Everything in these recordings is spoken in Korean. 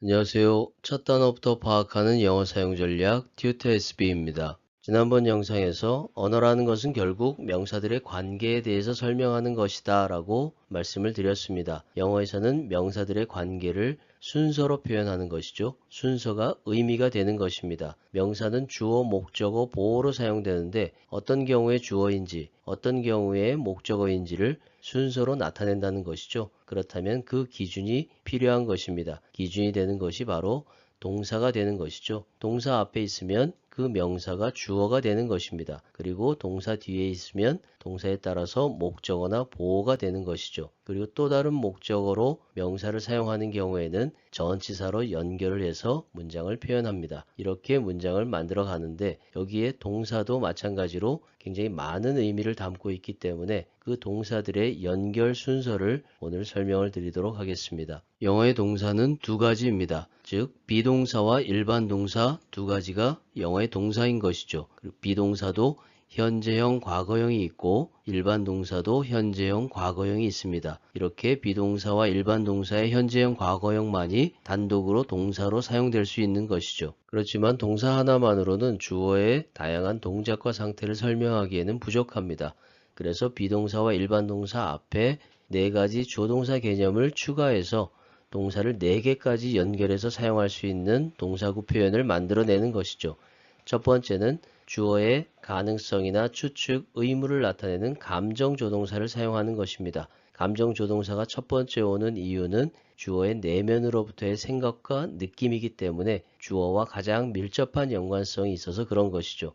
안녕하세요. 첫 단어부터 파악하는 영어 사용 전략 튜터 SB입니다. 지난번 영상에서 언어라는 것은 결국 명사들의 관계에 대해서 설명하는 것이다 라고 말씀을 드렸습니다. 영어에서는 명사들의 관계를 순서로 표현하는 것이죠. 순서가 의미가 되는 것입니다. 명사는 주어, 목적어, 보어로 사용되는데 어떤 경우에 주어인지 어떤 경우에 목적어인지를 순서로 나타낸다는 것이죠. 그렇다면 그 기준이 필요한 것입니다. 기준이 되는 것이 바로 동사가 되는 것이죠. 동사 앞에 있으면 그 명사가 주어가 되는 것입니다. 그리고 동사 뒤에 있으면 동사에 따라서 목적어나 보어가 되는 것이죠. 그리고 또 다른 목적어로 명사를 사용하는 경우에는 전치사로 연결을 해서 문장을 표현합니다. 이렇게 문장을 만들어 가는데 여기에 동사도 마찬가지로 굉장히 많은 의미를 담고 있기 때문에 그 동사들의 연결 순서를 오늘 설명을 드리도록 하겠습니다. 영어의 동사는 두 가지입니다. 즉 비동사와 일반 동사 두 가지가 영어의 동사인 것이죠. 그리고 비동사도 현재형, 과거형이 있고 일반 동사도 현재형, 과거형이 있습니다. 이렇게 비동사와 일반 동사의 현재형, 과거형만이 단독으로 동사로 사용될 수 있는 것이죠. 그렇지만 동사 하나만으로는 주어의 다양한 동작과 상태를 설명하기에는 부족합니다. 그래서 비동사와 일반 동사 앞에 네 가지 조동사 개념을 추가해서 동사를 4개까지 연결해서 사용할 수 있는 동사구 표현을 만들어내는 것이죠. 첫 번째는 주어의 가능성이나 추측, 의무를 나타내는 감정조동사를 사용하는 것입니다. 감정조동사가 첫 번째 오는 이유는 주어의 내면으로부터의 생각과 느낌이기 때문에 주어와 가장 밀접한 연관성이 있어서 그런 것이죠.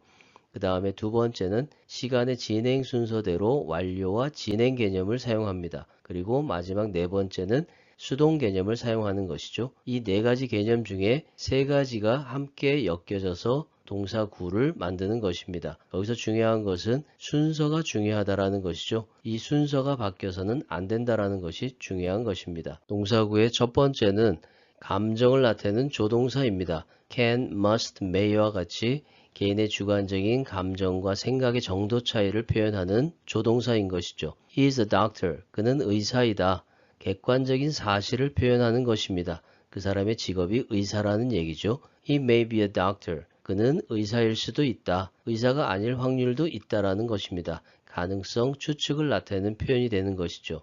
그 다음에 두 번째는 시간의 진행 순서대로 완료와 진행 개념을 사용합니다. 그리고 마지막 네 번째는 수동 개념을 사용하는 것이죠. 이 네 가지 개념 중에 세 가지가 함께 엮여져서 동사구를 만드는 것입니다. 여기서 중요한 것은 순서가 중요하다라는 것이죠. 이 순서가 바뀌어서는 안 된다라는 것이 중요한 것입니다. 동사구의 첫 번째는 감정을 나타내는 조동사입니다. can, must, may와 같이 개인의 주관적인 감정과 생각의 정도 차이를 표현하는 조동사인 것이죠. He is a doctor. 그는 의사이다. 객관적인 사실을 표현하는 것입니다. 그 사람의 직업이 의사라는 얘기죠. He may be a doctor. 그는 의사일 수도 있다. 의사가 아닐 확률도 있다라는 것입니다. 가능성, 추측을 나타내는 표현이 되는 것이죠.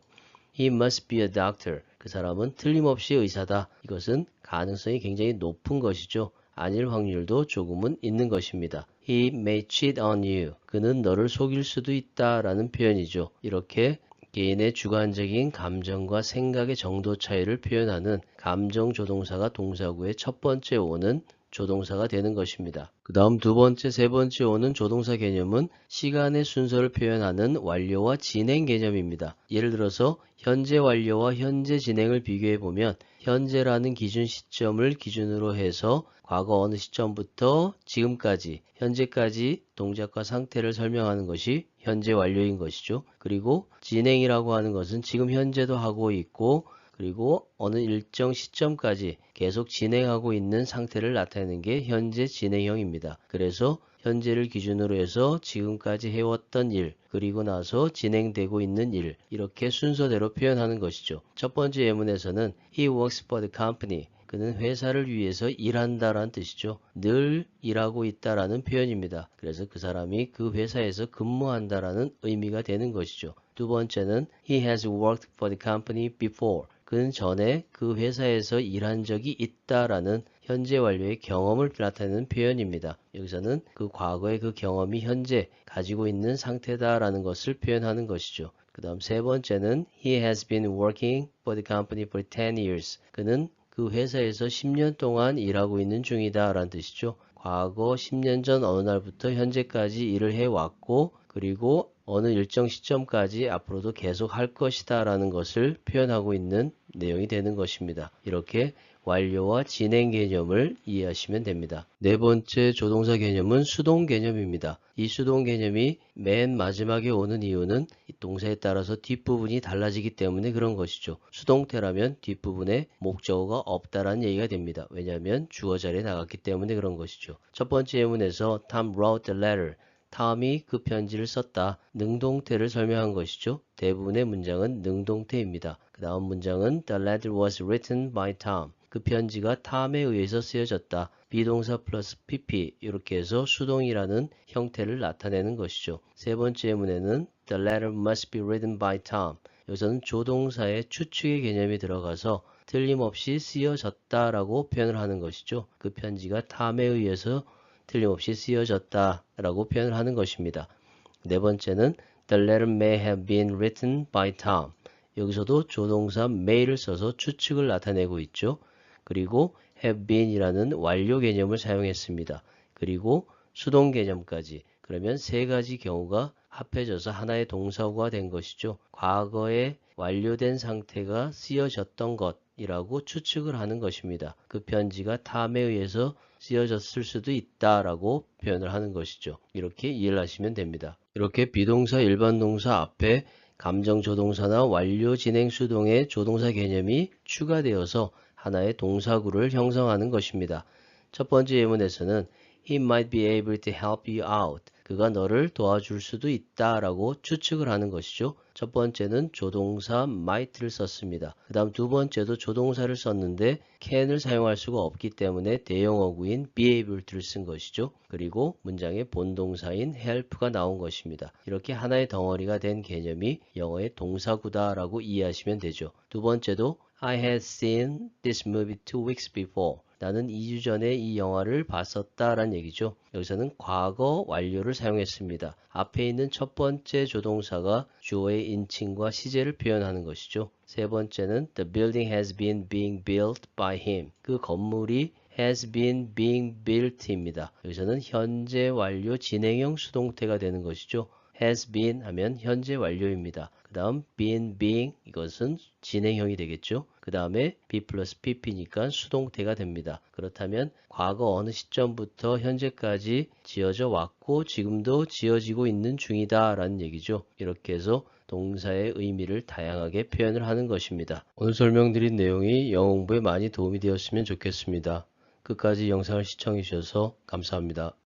He must be a doctor. 그 사람은 틀림없이 의사다. 이것은 가능성이 굉장히 높은 것이죠. 아닐 확률도 조금은 있는 것입니다. He may cheat on you. 그는 너를 속일 수도 있다라는 표현이죠. 이렇게 개인의 주관적인 감정과 생각의 정도 차이를 표현하는 감정 조동사가 동사구의 첫 번째 오는 조동사가 되는 것입니다. 그 다음 두 번째, 세 번째 오는 조동사 개념은 시간의 순서를 표현하는 완료와 진행 개념입니다. 예를 들어서 현재 완료와 현재 진행을 비교해 보면 현재라는 기준 시점을 기준으로 해서 과거 어느 시점부터 지금까지, 현재까지 동작과 상태를 설명하는 것이 현재 완료인 것이죠. 그리고 진행이라고 하는 것은 지금 현재도 하고 있고 그리고 어느 일정 시점까지 계속 진행하고 있는 상태를 나타내는 게 현재 진행형입니다. 그래서 현재를 기준으로 해서 지금까지 해왔던 일, 그리고 나서 진행되고 있는 일, 이렇게 순서대로 표현하는 것이죠. 첫 번째 예문에서는 He works for the company. 그는 회사를 위해서 일한다라는 뜻이죠. 늘 일하고 있다라는 표현입니다. 그래서 그 사람이 그 회사에서 근무한다라는 의미가 되는 것이죠. 두 번째는 He has worked for the company before. 그는 전에 그 회사에서 일한 적이 있다라는 현재 완료의 경험을 나타내는 표현입니다. 여기서는 그 과거의 그 경험이 현재 가지고 있는 상태다라는 것을 표현하는 것이죠. 그 다음 세 번째는 He has been working for the company for 10 years. 그는 그 회사에서 10년 동안 일하고 있는 중이다 라는 뜻이죠. 과거 10년 전 어느 날부터 현재까지 일을 해왔고 그리고 어느 일정 시점까지 앞으로도 계속 할 것이다 라는 것을 표현하고 있는 내용이 되는 것입니다. 이렇게 완료와 진행 개념을 이해하시면 됩니다. 네 번째 조동사 개념은 수동 개념입니다. 이 수동 개념이 맨 마지막에 오는 이유는 동사에 따라서 뒷부분이 달라지기 때문에 그런 것이죠. 수동태라면 뒷부분에 목적어가 없다라는 얘기가 됩니다. 왜냐하면 주어 자리에 나갔기 때문에 그런 것이죠. 첫 번째 예문에서 Tom wrote the letter. 탐이 그 편지를 썼다. 능동태를 설명한 것이죠. 대부분의 문장은 능동태입니다. 그 다음 문장은 The letter was written by Tom. 그 편지가 탐에 의해서 쓰여졌다. 비동사 플러스 pp 이렇게 해서 수동이라는 형태를 나타내는 것이죠. 세 번째 예문에는 The letter must be written by Tom. 여기서는 조동사의 추측의 개념이 들어가서 틀림없이 쓰여졌다라고 표현을 하는 것이죠. 그 편지가 탐에 의해서 틀림없이 쓰여졌다라고 표현을 하는 것입니다. 네 번째는 The letter may have been written by Tom. 여기서도 조동사 may를 써서 추측을 나타내고 있죠. 그리고 have been이라는 완료 개념을 사용했습니다. 그리고 수동 개념까지. 그러면 세 가지 경우가 합해져서 하나의 동사구가 된 것이죠. 과거에 완료된 상태가 쓰여졌던 것이라고 추측을 하는 것입니다. 그 편지가 탐에 의해서 쓰여졌을 수도 있다라고 표현을 하는 것이죠. 이렇게 이해를 하시면 됩니다. 이렇게 비동사, 일반 동사 앞에 감정 조동사나 완료 진행 수동의 조동사 개념이 추가되어서 하나의 동사구를 형성하는 것입니다. 첫 번째 예문에서는 He might be able to help you out. 그가 너를 도와줄 수도 있다라고 추측을 하는 것이죠. 첫 번째는 조동사 might를 썼습니다. 그 다음 두 번째도 조동사를 썼는데 can을 사용할 수가 없기 때문에 대용어구인 be able to를 쓴 것이죠. 그리고 문장의 본동사인 help가 나온 것입니다. 이렇게 하나의 덩어리가 된 개념이 영어의 동사구다라고 이해하시면 되죠. 두 번째도 I had seen this movie 2 weeks before. 나는 2주 전에 이 영화를 봤었다라는 얘기죠. 여기서는 과거 완료를 사용했습니다. 앞에 있는 첫 번째 조동사가 주어의 인칭과 시제를 표현하는 것이죠. 세 번째는 The building has been being built by him. 그 건물이 has been being built입니다. 여기서는 현재 완료 진행형 수동태가 되는 것이죠. has been 하면 현재 완료입니다. 그 다음 been being 이것은 진행형이 되겠죠. 그 다음에 be 플러스 pp니까 수동태가 됩니다. 그렇다면 과거 어느 시점부터 현재까지 지어져 왔고 지금도 지어지고 있는 중이다 라는 얘기죠. 이렇게 해서 동사의 의미를 다양하게 표현을 하는 것입니다. 오늘 설명드린 내용이 영어 공부에 많이 도움이 되었으면 좋겠습니다. 끝까지 영상을 시청해 주셔서 감사합니다.